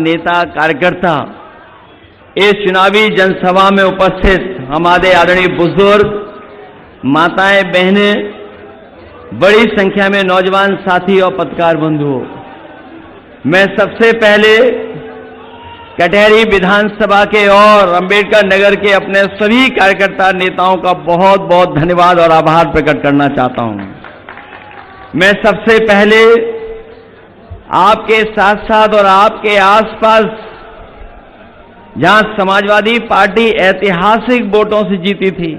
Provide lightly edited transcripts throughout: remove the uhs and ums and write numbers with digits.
नेता कार्यकर्ता इस चुनावी जनसभा में उपस्थित हमारे आदरणीय बुजुर्ग, माताएं, बहनें, बड़ी संख्या में नौजवान साथी और पत्रकार बंधुओं, मैं सबसे पहले कटहरी विधानसभा के और अंबेडकर नगर के अपने सभी कार्यकर्ता नेताओं का बहुत बहुत धन्यवाद और आभार प्रकट करना चाहता हूं। मैं सबसे पहले आपके साथ साथ और आपके आसपास जहां समाजवादी पार्टी ऐतिहासिक वोटों से जीती थी,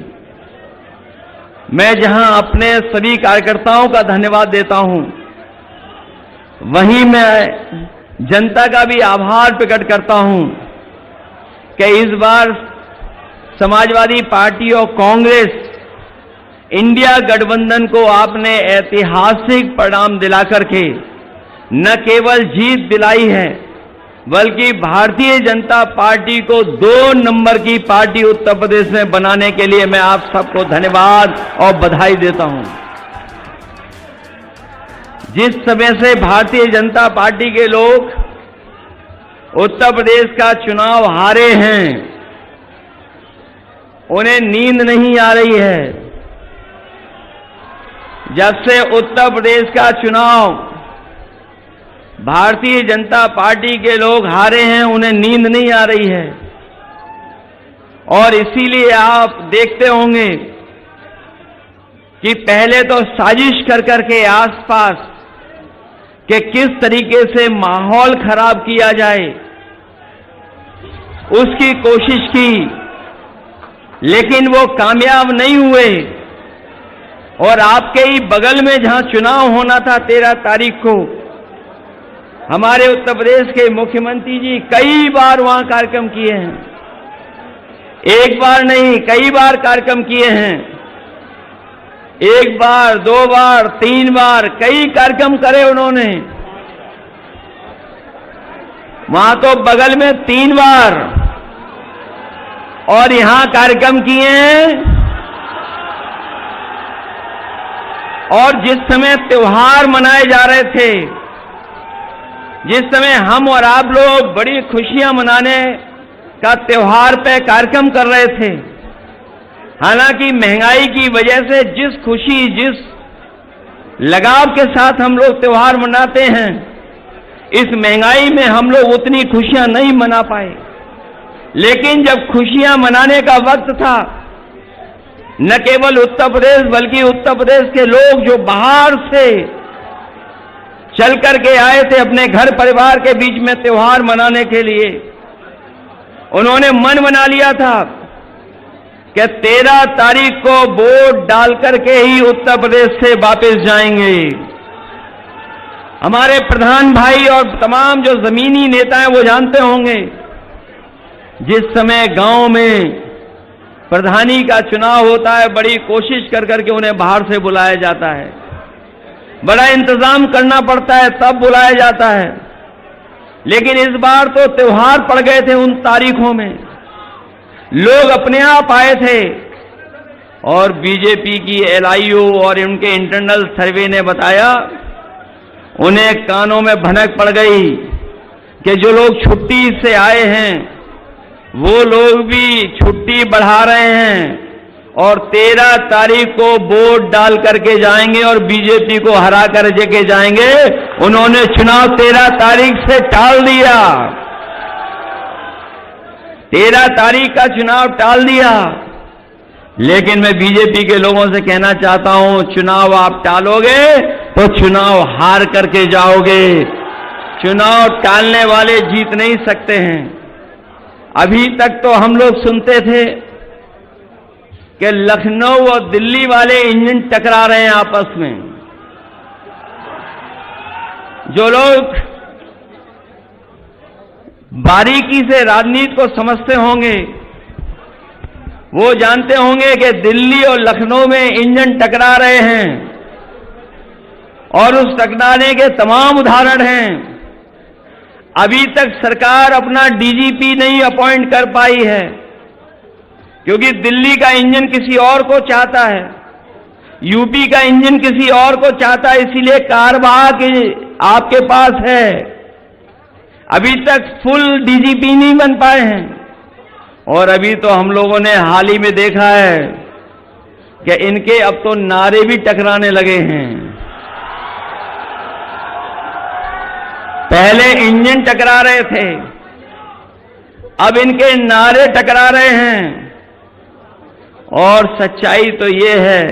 मैं जहां अपने सभी कार्यकर्ताओं का धन्यवाद देता हूं, वहीं मैं जनता का भी आभार प्रकट करता हूं कि इस बार समाजवादी पार्टी और कांग्रेस इंडिया गठबंधन को आपने ऐतिहासिक परिणाम दिलाकर के न केवल जीत दिलाई है, बल्कि भारतीय जनता पार्टी को 2 नंबर की पार्टी उत्तर प्रदेश में बनाने के लिए मैं आप सबको धन्यवाद और बधाई देता हूं। जिस समय से भारतीय जनता पार्टी के लोग उत्तर प्रदेश का चुनाव हारे हैं, उन्हें नींद नहीं आ रही है। जब से उत्तर प्रदेश का चुनाव भारतीय जनता पार्टी के लोग हारे हैं, उन्हें नींद नहीं आ रही है। और इसीलिए आप देखते होंगे कि पहले तो साजिश कर करके आसपास कि किस तरीके से माहौल खराब किया जाए उसकी कोशिश की, लेकिन वो कामयाब नहीं हुए। और आपके ही बगल में जहां चुनाव होना था 13 तारीख को, हमारे उत्तर प्रदेश के मुख्यमंत्री जी कई बार वहां कार्यक्रम किए हैं। एक बार नहीं, कई बार कार्यक्रम किए हैं। 1 बार, 2 बार, 3 बार, कई कार्यक्रम करे उन्होंने। वहां तो बगल में 3 बार और यहां कार्यक्रम किए हैं। और जिस समय त्योहार मनाए जा रहे थे, जिस समय हम और आप लोग बड़ी खुशियां मनाने का त्योहार पे कार्यक्रम कर रहे थे, हालांकि महंगाई की वजह से जिस खुशी, जिस लगाव के साथ हम लोग त्योहार मनाते हैं, इस महंगाई में हम लोग उतनी खुशियां नहीं मना पाए। लेकिन जब खुशियां मनाने का वक्त था, न केवल उत्तर प्रदेश बल्कि उत्तर प्रदेश के लोग जो बाहर से चल करके आए थे अपने घर परिवार के बीच में त्योहार मनाने के लिए, उन्होंने मन बना लिया था कि 13 तारीख को वोट डाल करके ही उत्तर प्रदेश से वापस जाएंगे। हमारे प्रधान भाई और तमाम जो जमीनी नेता हैं वो जानते होंगे, जिस समय गांव में प्रधानी का चुनाव होता है, बड़ी कोशिश कर करके उन्हें बाहर से बुलाया जाता है, बड़ा इंतजाम करना पड़ता है, तब बुलाया जाता है। लेकिन इस बार तो त्योहार पड़ गए थे उन तारीखों में, लोग अपने आप आए थे। और बीजेपी की LIO और उनके इंटरनल सर्वे ने बताया, उन्हें कानों में भनक पड़ गई कि जो लोग छुट्टी से आए हैं वो लोग भी छुट्टी बढ़ा रहे हैं और 13 तारीख को वोट डाल करके जाएंगे और बीजेपी को हरा कर के जाएंगे। उन्होंने चुनाव 13 तारीख से टाल दिया, 13 तारीख का चुनाव टाल दिया। लेकिन मैं बीजेपी के लोगों से कहना चाहता हूं, चुनाव आप टालोगे तो चुनाव हार करके जाओगे। चुनाव टालने वाले जीत नहीं सकते हैं। अभी तक तो हम लोग सुनते थे कि लखनऊ और दिल्ली वाले इंजन टकरा रहे हैं आपस में। जो लोग बारीकी से राजनीति को समझते होंगे वो जानते होंगे कि दिल्ली और लखनऊ में इंजन टकरा रहे हैं और उस टकराने के तमाम उदाहरण हैं। अभी तक सरकार अपना DGP नहीं अपॉइंट कर पाई है, क्योंकि दिल्ली का इंजन किसी और को चाहता है, यूपी का इंजन किसी और को चाहता है, इसीलिए कार्यवाहक आपके पास है। अभी तक फुल डीजीपी नहीं बन पाए हैं। और अभी तो हम लोगों ने हाल ही में देखा है कि इनके अब तो नारे भी टकराने लगे हैं। पहले इंजन टकरा रहे थे, अब इनके नारे टकरा रहे हैं। और सच्चाई तो ये है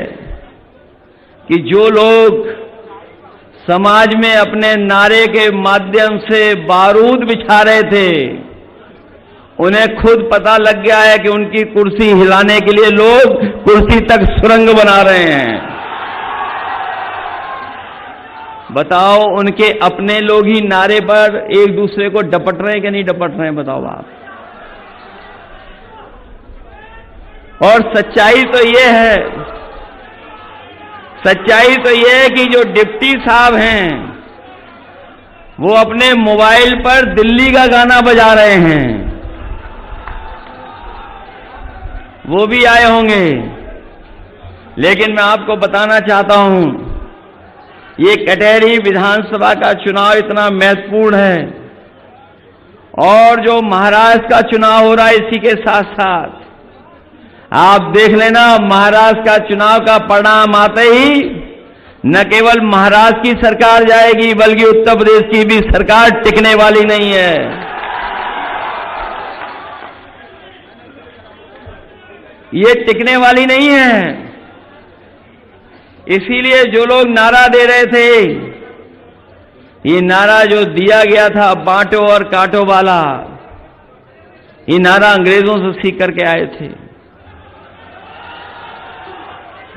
कि जो लोग समाज में अपने नारे के माध्यम से बारूद बिछा रहे थे, उन्हें खुद पता लग गया है कि उनकी कुर्सी हिलाने के लिए लोग कुर्सी तक सुरंग बना रहे हैं। बताओ, उनके अपने लोग ही नारे पर एक दूसरे को डपट रहे हैं कि नहीं डपट रहे हैं? बताओ आप। और सच्चाई तो ये है, सच्चाई तो ये है कि जो डिप्टी साहब हैं वो अपने मोबाइल पर दिल्ली का गाना बजा रहे हैं। वो भी आए होंगे, लेकिन मैं आपको बताना चाहता हूं, ये कटहरी विधानसभा का चुनाव इतना महत्वपूर्ण है, और जो महाराष्ट्र का चुनाव हो रहा है इसी के साथ साथ आप देख लेना, महाराष्ट्र का चुनाव का परिणाम आते ही न केवल महाराष्ट्र की सरकार जाएगी, बल्कि उत्तर प्रदेश की भी सरकार टिकने वाली नहीं है। ये टिकने वाली नहीं है। इसीलिए जो लोग नारा दे रहे थे, ये नारा जो दिया गया था बांटो और काटो वाला, ये नारा अंग्रेजों से सीख करके आए थे।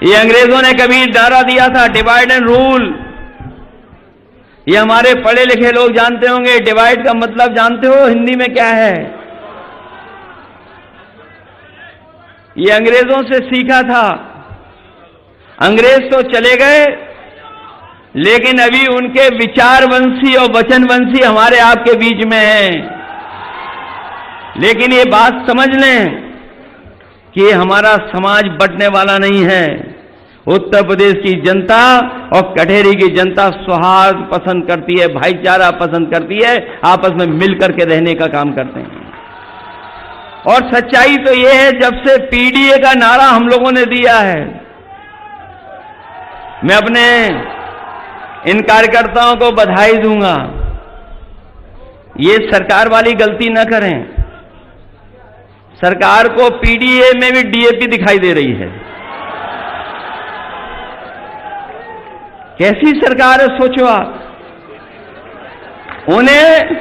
ये अंग्रेजों ने कभी नारा दिया था डिवाइड एंड रूल। ये हमारे पढ़े लिखे लोग जानते होंगे, डिवाइड का मतलब जानते हो हिंदी में क्या है? ये अंग्रेजों से सीखा था। अंग्रेज तो चले गए, लेकिन अभी उनके विचारवंशी और वचनवंशी हमारे आपके बीच में हैं। लेकिन ये बात समझ लें कि हमारा समाज बंटने वाला नहीं है। उत्तर प्रदेश की जनता और कटहरी की जनता सौहार्द पसंद करती है, भाईचारा पसंद करती है, आपस में मिलकर के रहने का काम करते हैं। और सच्चाई तो ये है, जब से पीडीए का नारा हम लोगों ने दिया है, मैं अपने इन कार्यकर्ताओं को बधाई दूंगा। ये सरकार वाली गलती न करें। सरकार को पीडीए में भी डीएपी दिखाई दे रही है। कैसी सरकार है सोचो आप। उन्हें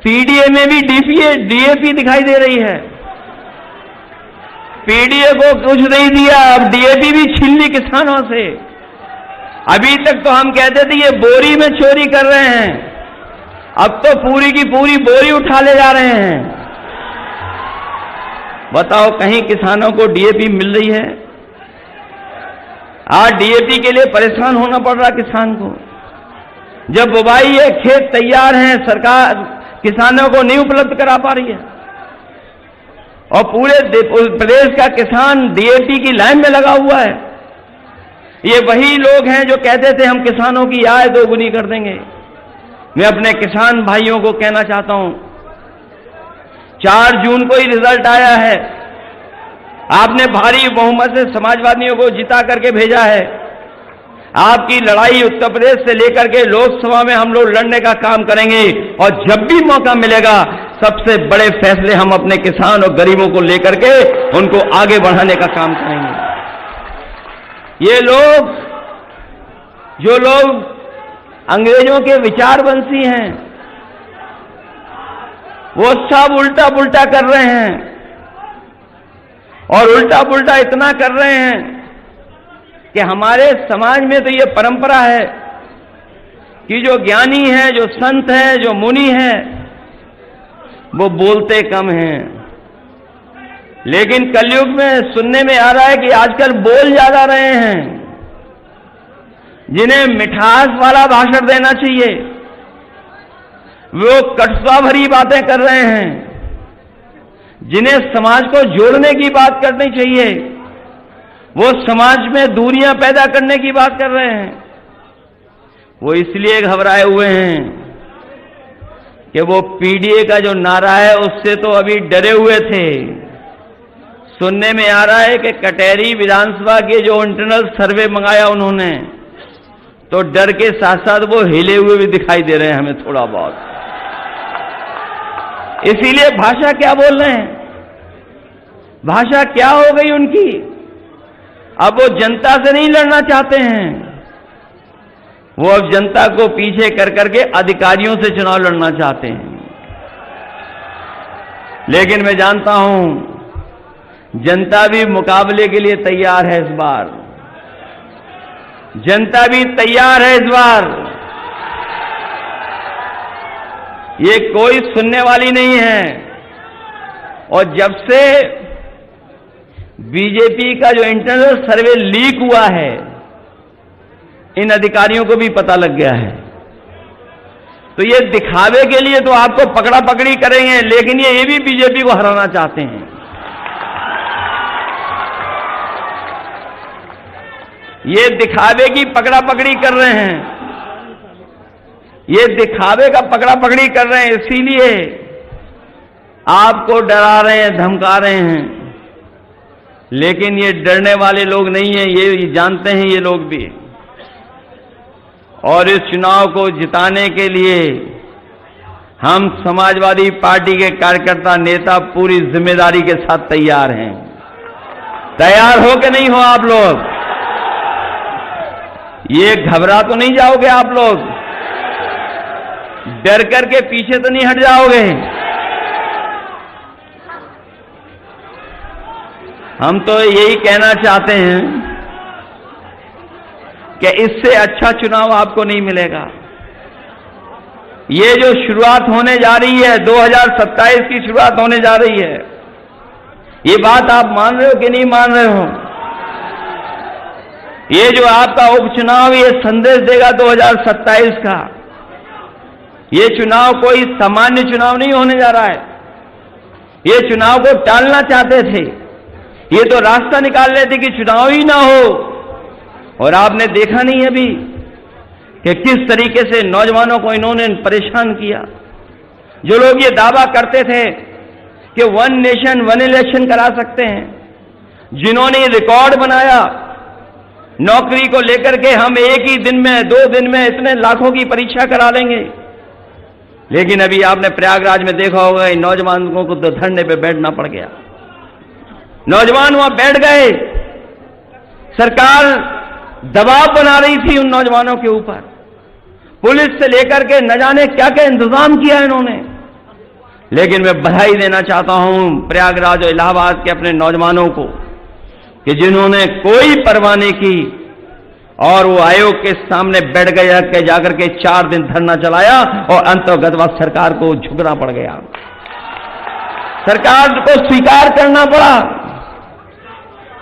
पीडीए में भी डीएपी दिखाई दे रही है। पीडीए को कुछ नहीं दिया, अब डीएपी भी छीन ली किसानों से। अभी तक तो हम कहते थे ये बोरी में चोरी कर रहे हैं, अब तो पूरी की पूरी बोरी उठा ले जा रहे हैं। बताओ, कहीं किसानों को डीएपी मिल रही है? आज डीएपी के लिए परेशान होना पड़ रहा किसान को। जब बुवाई है, खेत तैयार हैं, सरकार किसानों को नहीं उपलब्ध करा पा रही है, और पूरे प्रदेश का किसान डीएपी की लाइन में लगा हुआ है। ये वही लोग हैं जो कहते थे हम किसानों की आय दोगुनी कर देंगे। मैं अपने किसान भाइयों को कहना चाहता हूं, 4 जून को ही रिजल्ट आया है। आपने भारी बहुमत से समाजवादियों को जिता करके भेजा है। आपकी लड़ाई उत्तर प्रदेश से लेकर के लोकसभा में हम लोग लड़ने का काम करेंगे, और जब भी मौका मिलेगा सबसे बड़े फैसले हम अपने किसान और गरीबों को लेकर के उनको आगे बढ़ाने का काम करेंगे। ये लोग, जो लोग अंग्रेजों के विचारवंशी हैं, वो सब उल्टा पुल्टा कर रहे हैं, और उल्टा पुल्टा इतना कर रहे हैं कि हमारे समाज में तो ये परंपरा है कि जो ज्ञानी है, जो संत है, जो मुनि है, वो बोलते कम हैं। लेकिन कलयुग में सुनने में आ रहा है कि आजकल बोल ज्यादा रहे हैं। जिन्हें मिठास वाला भाषण देना चाहिए वो कटुता भरी बातें कर रहे हैं। जिन्हें समाज को जोड़ने की बात करनी चाहिए वो समाज में दूरियां पैदा करने की बात कर रहे हैं। वो इसलिए घबराए हुए हैं कि वो पीडीए का जो नारा है उससे तो अभी डरे हुए थे। सुनने में आ रहा है कि कटेरी विधानसभा के जो इंटरनल सर्वे मंगाया उन्होंने, तो डर के साथ साथ वो हिले हुए भी दिखाई दे रहे हैं हमें थोड़ा बहुत। इसीलिए भाषा क्या बोल रहे हैं, भाषा क्या हो गई उनकी। अब वो जनता से नहीं लड़ना चाहते हैं, वो अब जनता को पीछे कर करके अधिकारियों से चुनाव लड़ना चाहते हैं। लेकिन मैं जानता हूं जनता भी मुकाबले के लिए तैयार है इस बार, जनता भी तैयार है इस बार। ये कोई सुनने वाली नहीं है। और जब से बीजेपी का जो इंटरनल सर्वे लीक हुआ है, इन अधिकारियों को भी पता लग गया है। तो ये दिखावे के लिए तो आपको पकड़ा पकड़ी करेंगे, लेकिन ये भी बीजेपी को हराना चाहते हैं। ये दिखावे की पकड़ा पकड़ी कर रहे हैं, ये दिखावे का पकड़ा पकड़ी कर रहे हैं, इसीलिए आपको डरा रहे हैं, धमका रहे हैं। लेकिन ये डरने वाले लोग नहीं हैं, ये जानते हैं ये लोग भी। और इस चुनाव को जिताने के लिए हम समाजवादी पार्टी के कार्यकर्ता नेता पूरी जिम्मेदारी के साथ तैयार हैं। तैयार हो कि नहीं हो आप लोग? ये घबरा तो नहीं जाओगे आप लोग? डर करके पीछे तो नहीं हट जाओगे? हम तो यही कहना चाहते हैं कि इससे अच्छा चुनाव आपको नहीं मिलेगा। ये जो शुरुआत होने जा रही है, 2027 की शुरुआत होने जा रही है, ये बात आप मान रहे हो कि नहीं मान रहे हो? ये जो आपका उपचुनाव ये संदेश देगा 2027 का। ये चुनाव कोई सामान्य चुनाव नहीं होने जा रहा है। ये चुनाव को टालना चाहते थे, ये तो रास्ता निकाल रहे थे कि चुनाव ही ना हो। और आपने देखा नहीं अभी कि किस तरीके से नौजवानों को इन्होंने परेशान किया। जो लोग ये दावा करते थे कि 1 नेशन 1 इलेक्शन करा सकते हैं, जिन्होंने रिकॉर्ड बनाया नौकरी को लेकर के, हम एक ही दिन में 2 दिन में इतने लाखों की परीक्षा करा लेंगे। लेकिन अभी आपने प्रयागराज में देखा होगा नौजवानों को तो धरने पे बैठना पड़ गया। नौजवान वहां बैठ गए, सरकार दबाव बना रही थी उन नौजवानों के ऊपर, पुलिस से लेकर के न जाने क्या क्या इंतजाम किया इन्होंने। लेकिन मैं बधाई देना चाहता हूं प्रयागराज और इलाहाबाद के अपने नौजवानों को कि जिन्होंने कोई परवाह नहीं की और वो आयोग के सामने बैठ गया के जाकर के 4 दिन धरना चलाया और अंतर्गतवाद सरकार को झुकना पड़ गया, सरकार को स्वीकार करना पड़ा।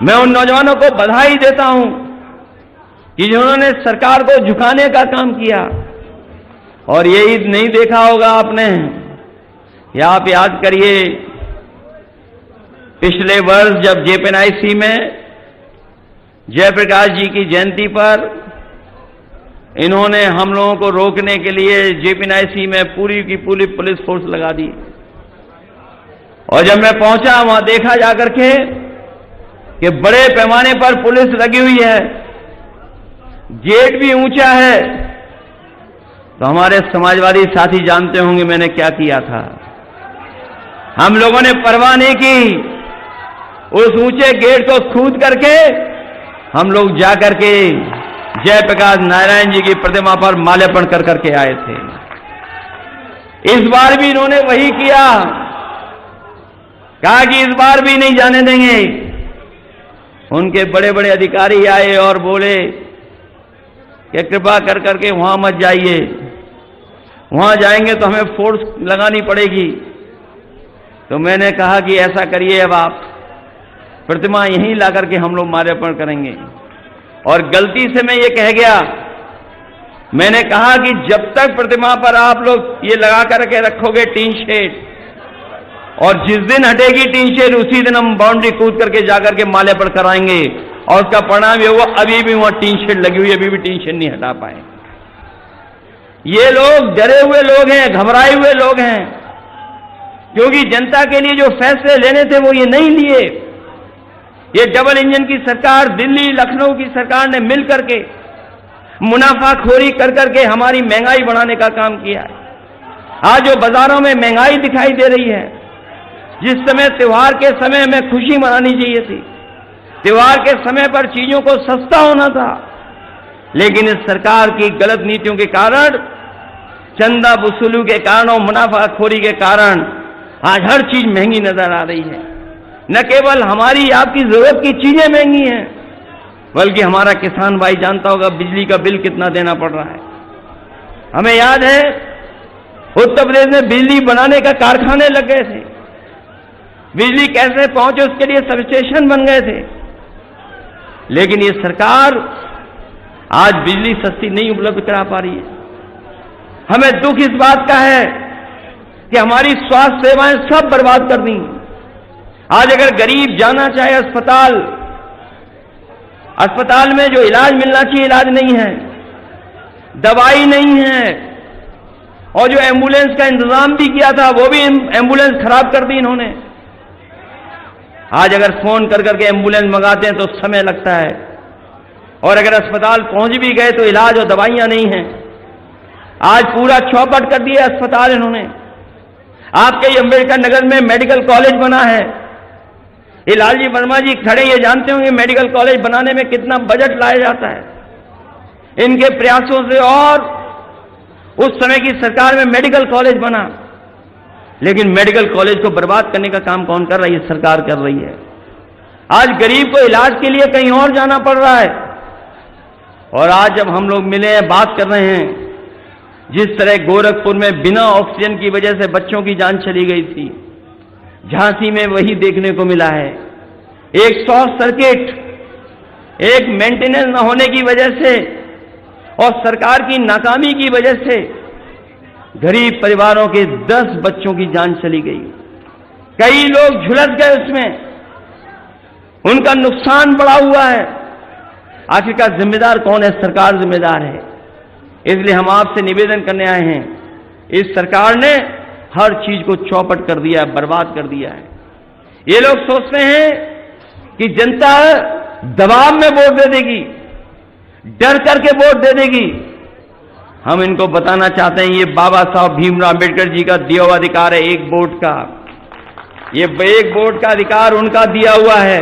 मैं उन नौजवानों को बधाई देता हूं कि जिन्होंने सरकार को झुकाने का काम किया। और यही नहीं देखा होगा आपने, या आप याद करिए पिछले वर्ष जब जेपीएनआईसी में जयप्रकाश जी की जयंती पर इन्होंने हम लोगों को रोकने के लिए जेपीएनआईसी में पूरी की पूरी पुलिस फोर्स लगा दी। और जब मैं पहुंचा वहां देखा जाकर के कि बड़े पैमाने पर पुलिस लगी हुई है, गेट भी ऊंचा है। तो हमारे समाजवादी साथी जानते होंगे मैंने क्या किया था। हम लोगों ने परवाह नहीं की, उस ऊंचे गेट को कूद करके हम लोग जाकर के जयप्रकाश नारायण जी की प्रतिमा पर माल्यार्पण कर करके आए थे। इस बार भी इन्होंने वही किया, कहा कि इस बार भी नहीं जाने देंगे। उनके बड़े बड़े अधिकारी आए और बोले कि कृपा कर करके वहां मत जाइए, वहां जाएंगे तो हमें फोर्स लगानी पड़ेगी। तो मैंने कहा कि ऐसा करिए, अब आप प्रतिमा यहीं ला करके हम लोग माल्यार्पण करेंगे। और गलती से मैं ये कह गया, मैंने कहा कि जब तक प्रतिमा पर आप लोग ये लगा करके रखोगे टीन शेड, और जिस दिन हटेगी टीन शेड उसी दिन हम बाउंड्री कूद करके जाकर के माल्यार्पण कराएंगे। और उसका परिणाम ये हुआ, अभी भी वहां टीन शेड लगी हुई है, अभी भी टीन शेड नहीं हटा पाए। ये लोग डरे हुए लोग हैं, घबराए हुए लोग हैं, क्योंकि जनता के लिए जो फैसले लेने थे वो ये नहीं लिए। ये डबल इंजन की सरकार, दिल्ली लखनऊ की सरकार ने मिल करके मुनाफाखोरी कर करके हमारी महंगाई बढ़ाने का काम किया है। आज जो बाजारों में महंगाई दिखाई दे रही है, जिस समय त्योहार के समय हमें खुशी मनानी चाहिए थी, त्योहार के समय पर चीजों को सस्ता होना था, लेकिन इस सरकार की गलत नीतियों के कारण, चंदा वसूली के कारण और मुनाफाखोरी के कारण आज हर चीज महंगी नजर आ रही है। न केवल हमारी आपकी जरूरत की चीजें महंगी हैं, बल्कि हमारा किसान भाई जानता होगा बिजली का बिल कितना देना पड़ रहा है। हमें याद है उत्तर प्रदेश में बिजली बनाने का कारखाने लग गए थे, बिजली कैसे पहुंचे उसके लिए सब स्टेशन बन गए थे, लेकिन ये सरकार आज बिजली सस्ती नहीं उपलब्ध करा पा रही है। हमें दुख इस बात का है कि हमारी स्वास्थ्य सेवाएं सब बर्बाद कर दी। आज अगर गरीब जाना चाहे अस्पताल में जो इलाज मिलना चाहिए इलाज नहीं है, दवाई नहीं है, और जो एम्बुलेंस का इंतजाम भी किया था वो भी एम्बुलेंस खराब कर दी इन्होंने। आज अगर फोन कर करके एम्बुलेंस मंगाते हैं तो समय लगता है, और अगर अस्पताल पहुंच भी गए तो इलाज और दवाइयां नहीं हैं। आज पूरा चौपट कर दिया अस्पताल इन्होंने। आपके ही अंबेडकर नगर में मेडिकल कॉलेज बना है, ये लालजी वर्मा जी खड़े ये जानते होंगे मेडिकल कॉलेज बनाने में कितना बजट लाया जाता है। इनके प्रयासों से और उस समय की सरकार में मेडिकल कॉलेज बना, लेकिन मेडिकल कॉलेज को बर्बाद करने का काम कौन कर रहा है? ये सरकार कर रही है। आज गरीब को इलाज के लिए कहीं और जाना पड़ रहा है। और आज जब हम लोग मिले हैं, बात कर रहे हैं, जिस तरह गोरखपुर में बिना ऑक्सीजन की वजह से बच्चों की जान चली गई थी, झांसी में वही देखने को मिला है। एक शॉर्ट सर्किट, एक मेंटेनेंस न होने की वजह से और सरकार की नाकामी की वजह से गरीब परिवारों के 10 बच्चों की जान चली गई। कई लोग झुलस गए उसमें, उनका नुकसान बढ़ा हुआ है। आखिरकार जिम्मेदार कौन है? सरकार जिम्मेदार है। इसलिए हम आपसे निवेदन करने आए हैं, इस सरकार ने हर चीज को चौपट कर दिया है, बर्बाद कर दिया है। ये लोग सोचते हैं कि जनता दबाव में वोट दे देगी, डर करके वोट दे देगी। हम इनको बताना चाहते हैं, ये बाबा साहब भीमराव अम्बेडकर जी का दिया हुआ अधिकार है, एक वोट का। ये एक वोट का अधिकार उनका दिया हुआ है,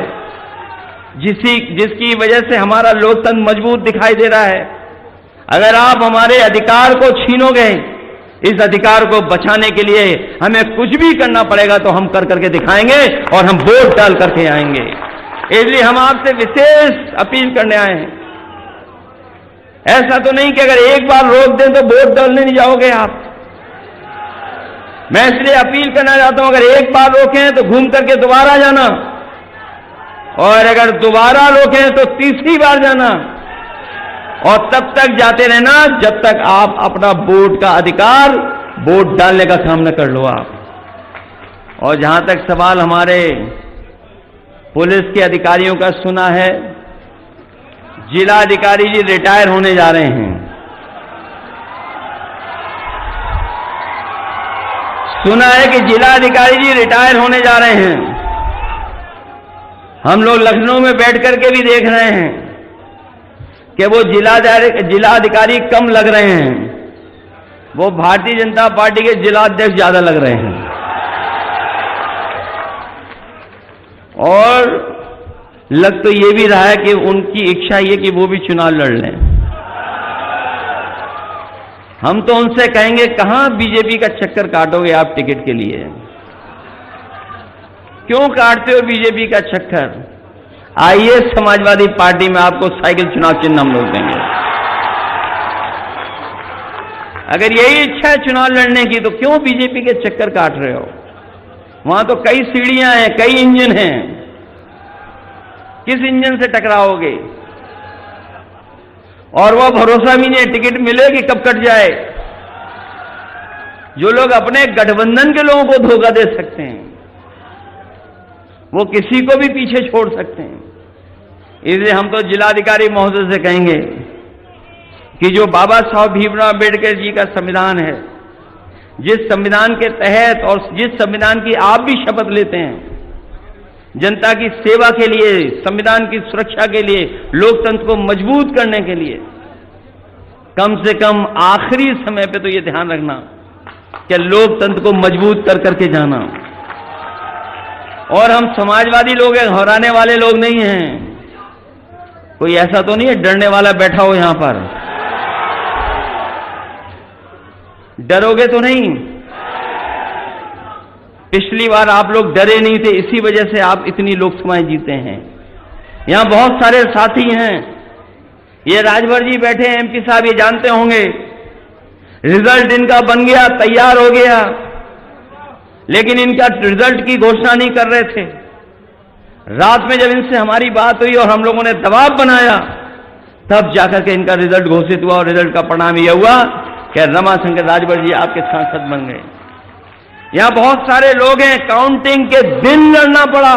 जिसकी वजह से हमारा लोकतंत्र मजबूत दिखाई दे रहा है। अगर आप हमारे अधिकार को छीनोगे, इस अधिकार को बचाने के लिए हमें कुछ भी करना पड़ेगा तो हम कर करके दिखाएंगे और हम वोट डाल करके आएंगे। इसलिए हम आपसे विशेष अपील करने आए हैं। ऐसा तो नहीं कि अगर एक बार रोक दें तो वोट डालने नहीं जाओगे आप। मैं इसलिए अपील करना चाहता हूं, अगर एक बार रोकें तो घूम करके दोबारा जाना, और अगर दोबारा रोकें तो तीसरी बार जाना, और तब तक जाते रहना जब तक आप अपना वोट का अधिकार, वोट डालने का काम न कर लो आप। और जहां तक सवाल हमारे पुलिस के अधिकारियों का सुना है, जिला अधिकारी जी रिटायर होने जा रहे हैं। सुना है कि जिला अधिकारी जी रिटायर होने जा रहे हैं। हम लोग लखनऊ में बैठ करके भी देख रहे हैं कि वो जिला अधिकारी कम लग रहे हैं, वो भारतीय जनता पार्टी के जिला अध्यक्ष ज्यादा लग रहे हैं। और लग तो ये भी रहा है कि उनकी इच्छा ये कि वो भी चुनाव लड़ लें। हम तो उनसे कहेंगे, कहां बीजेपी का चक्कर काटोगे आप टिकट के लिए? क्यों काटते हो बीजेपी का चक्कर? आइए समाजवादी पार्टी में आपको साइकिल चुनाव चिन्ह हम लोग देंगे। अगर यही इच्छा है चुनाव लड़ने की तो क्यों बीजेपी के चक्कर काट रहे हो? वहां तो कई सीढ़ियां हैं, कई इंजन हैं, किस इंजन से टकराओगे? और वो भरोसा भी नहीं टिकट मिले कि कब कट जाए। जो लोग अपने गठबंधन के लोगों को धोखा दे सकते हैं, वो किसी को भी पीछे छोड़ सकते हैं। इसलिए हम तो जिलाधिकारी महोदय से कहेंगे कि जो बाबा साहब भीमराव अम्बेडकर जी का संविधान है, जिस संविधान के तहत और जिस संविधान की आप भी शपथ लेते हैं, जनता की सेवा के लिए, संविधान की सुरक्षा के लिए, लोकतंत्र को मजबूत करने के लिए, कम से कम आखिरी समय पे तो ये ध्यान रखना कि लोकतंत्र को मजबूत कर करके जाना। और हम समाजवादी लोग हैं, घबराने वाले लोग नहीं हैं। कोई ऐसा तो नहीं है डरने वाला बैठा हो यहां पर? डरोगे तो नहीं? पिछली बार आप लोग डरे नहीं थे, इसी वजह से आप इतनी लोकसभाएं जीते हैं। यहां बहुत सारे साथी हैं, ये राजभर जी बैठे हैं, एमपी साहब, ये जानते होंगे रिजल्ट इनका बन गया, तैयार हो गया, लेकिन इनका रिजल्ट की घोषणा नहीं कर रहे थे। रात में जब इनसे हमारी बात हुई और हम लोगों ने दबाव बनाया, तब जाकर के इनका रिजल्ट घोषित हुआ और रिजल्ट का परिणाम यह हुआ कि रमाशंकर राजभर जी आपके सांसद बन गए। यहां बहुत सारे लोग हैं, काउंटिंग के दिन लड़ना पड़ा,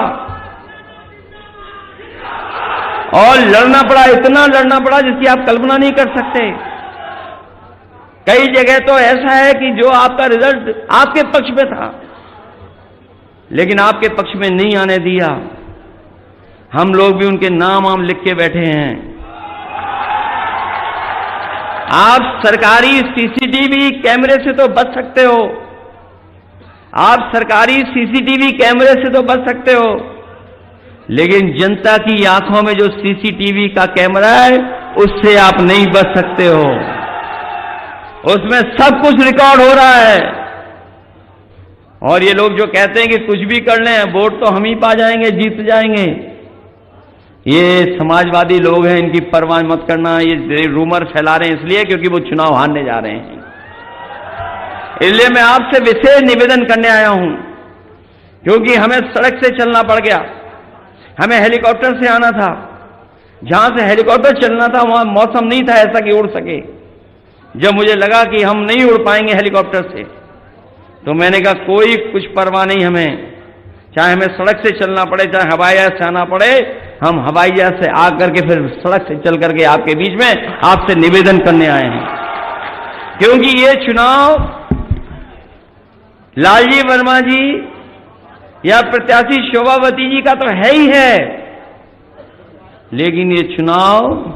और लड़ना पड़ा, इतना लड़ना पड़ा जिसकी आप कल्पना नहीं कर सकते। कई जगह तो ऐसा है कि जो आपका रिजल्ट आपके पक्ष में था, लेकिन आपके पक्ष में नहीं आने दिया। हम लोग भी उनके नाम लिख के बैठे हैं। आप सरकारी सीसीटीवी कैमरे से तो बच सकते हो, आप सरकारी सीसीटीवी कैमरे से तो बच सकते हो, लेकिन जनता की आंखों में जो सीसीटीवी का कैमरा है, उससे आप नहीं बच सकते हो। उसमें सब कुछ रिकॉर्ड हो रहा है। और ये लोग जो कहते हैं कि कुछ भी कर लें, वोट तो हम ही पा जाएंगे, जीत जाएंगे, ये समाजवादी लोग हैं, इनकी परवाह मत करना। ये रूमर फैला रहे हैं इसलिए क्योंकि वो चुनाव हारने जा रहे हैं। इसलिए मैं आपसे विशेष निवेदन करने आया हूं, क्योंकि हमें सड़क से चलना पड़ गया, हमें हेलीकॉप्टर से आना था। जहां से हेलीकॉप्टर चलना था वहां मौसम नहीं था ऐसा कि उड़ सके। जब मुझे लगा कि हम नहीं उड़ पाएंगे हेलीकॉप्टर से, तो मैंने कहा कोई कुछ परवाह नहीं हमें, चाहे हमें सड़क से चलना पड़े, चाहे हवाई जहाज से आना पड़े, हम हवाई जहाज से आकर के फिर सड़क से चल करके आपके बीच में आपसे निवेदन करने आए हैं। क्योंकि ये चुनाव लालजी वर्मा जी या प्रत्याशी शोभावती जी का तो है ही है, लेकिन ये चुनाव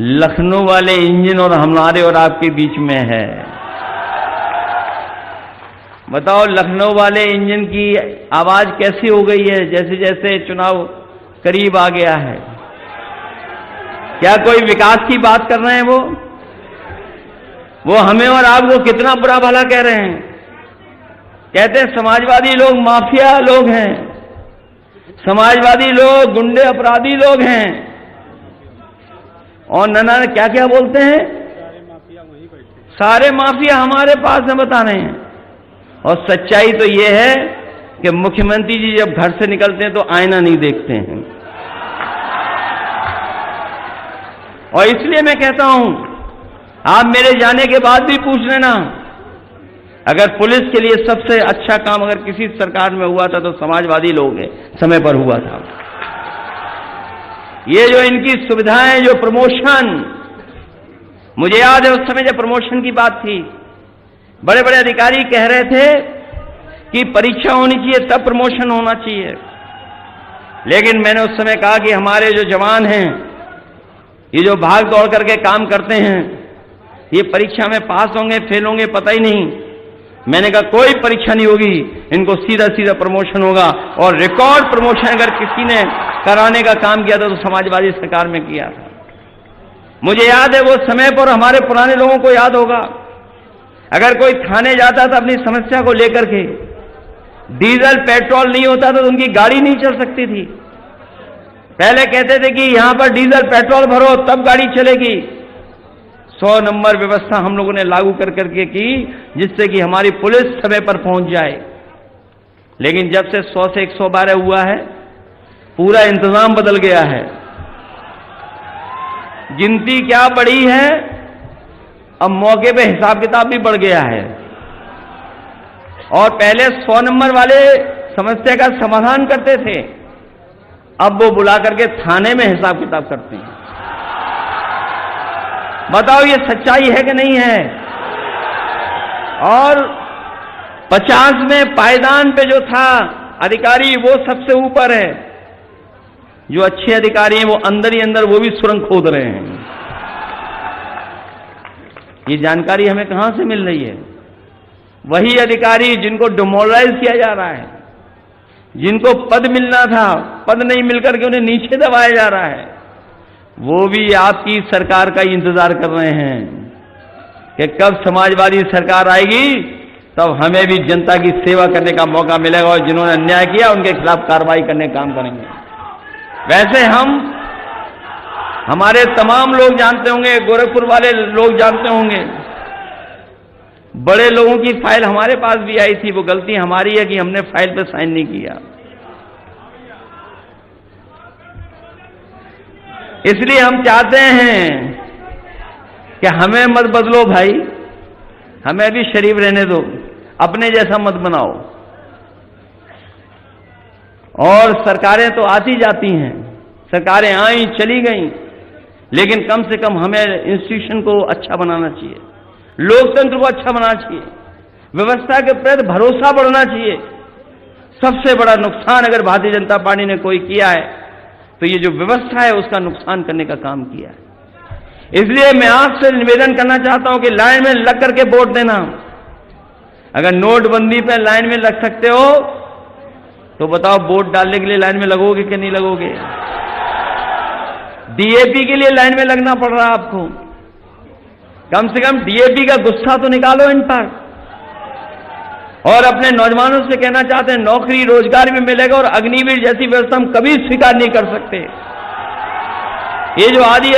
लखनऊ वाले इंजन और हमारे और आपके बीच में है। बताओ लखनऊ वाले इंजन की आवाज कैसी हो गई है जैसे जैसे चुनाव करीब आ गया है। क्या कोई विकास की बात कर रहे हैं? वो हमें और आपको कितना बुरा भला कह रहे हैं। कहते हैं समाजवादी लोग माफिया लोग हैं, समाजवादी लोग गुंडे अपराधी लोग हैं, और नना क्या क्या बोलते हैं, सारे माफिया हमारे पास में बता रहे हैं। और सच्चाई तो यह है कि मुख्यमंत्री जी जब घर से निकलते हैं तो आईना नहीं देखते हैं। और इसलिए मैं कहता हूं, आप मेरे जाने के बाद भी पूछ लेना, अगर पुलिस के लिए सबसे अच्छा काम अगर किसी सरकार में हुआ था तो समाजवादी लोग हैं, समय पर हुआ था। ये जो इनकी सुविधाएं, जो प्रमोशन, मुझे याद है उस समय जब प्रमोशन की बात थी, बड़े बड़े अधिकारी कह रहे थे कि परीक्षा होनी चाहिए तब प्रमोशन होना चाहिए। लेकिन मैंने उस समय कहा कि हमारे जो जवान हैं, ये जो भाग दौड़ करके काम करते हैं, ये परीक्षा में पास होंगे फेल होंगे पता ही नहीं। मैंने कहा कोई परीक्षा नहीं होगी, इनको सीधा सीधा प्रमोशन होगा। और रिकॉर्ड प्रमोशन अगर किसी ने कराने का काम किया था तो समाजवादी सरकार में किया था। मुझे याद है वो समय पर, हमारे पुराने लोगों को याद होगा, अगर कोई थाने जाता था अपनी समस्या को लेकर के, डीजल पेट्रोल नहीं होता था तो उनकी गाड़ी नहीं चल सकती थी। पहले कहते थे कि यहां पर डीजल पेट्रोल भरो तब गाड़ी चलेगी। 100 नंबर व्यवस्था हम लोगों ने लागू कर करके की, जिससे कि हमारी पुलिस समय पर पहुंच जाए। लेकिन जब से 100 से 112 हुआ है, पूरा इंतजाम बदल गया है। गिनती क्या बढ़ी है, अब मौके पे हिसाब किताब भी बढ़ गया है। और पहले 100 नंबर वाले समस्या का समाधान करते थे, अब वो बुला करके थाने में हिसाब किताब करते हैं। बताओ ये सच्चाई है कि नहीं है? और 50 में पायदान पे जो था अधिकारी वो सबसे ऊपर है। जो अच्छे अधिकारी हैं वो अंदर ही अंदर वो भी सुरंग खोद रहे हैं। ये जानकारी हमें कहां से मिल रही है? वही अधिकारी जिनको डिमोरलाइज किया जा रहा है, जिनको पद मिलना था, पद नहीं मिलकर के उन्हें नीचे दबाया जा रहा है, वो भी आपकी सरकार का ही इंतजार कर रहे हैं कि कब समाजवादी सरकार आएगी तब हमें भी जनता की सेवा करने का मौका मिलेगा और जिन्होंने अन्याय किया उनके खिलाफ कार्रवाई करने का काम करेंगे। वैसे हमारे तमाम लोग जानते होंगे, गोरखपुर वाले लोग जानते होंगे, बड़े लोगों की फाइल हमारे पास भी आई थी। वो गलती हमारी है कि हमने फाइल पे साइन नहीं किया। इसलिए हम चाहते हैं कि हमें मत बदलो भाई, हमें भी शरीफ रहने दो, अपने जैसा मत बनाओ। और सरकारें तो आती जाती हैं, सरकारें आई चली गई, लेकिन कम से कम हमें इंस्टीट्यूशन को अच्छा बनाना चाहिए, लोकतंत्र को अच्छा बनाना चाहिए, व्यवस्था के प्रति भरोसा बढ़ना चाहिए। सबसे बड़ा नुकसान अगर भारतीय जनता पार्टी ने कोई किया है तो ये जो व्यवस्था है उसका नुकसान करने का काम किया है। इसलिए मैं आपसे निवेदन करना चाहता हूं कि लाइन में लग करके वोट देना। अगर नोटबंदी पे लाइन में लग सकते हो तो बताओ वोट डालने के लिए लाइन में लगोगे कि नहीं लगोगे? डीएपी के लिए लाइन में लगना पड़ रहा आपको, कम से कम डीएपी का गुस्सा तो निकालो इन पर। और अपने नौजवानों से कहना चाहते हैं नौकरी रोजगार भी मिलेगा और अग्निवीर जैसी व्यवस्था हम कभी स्वीकार नहीं कर सकते। ये जो आदि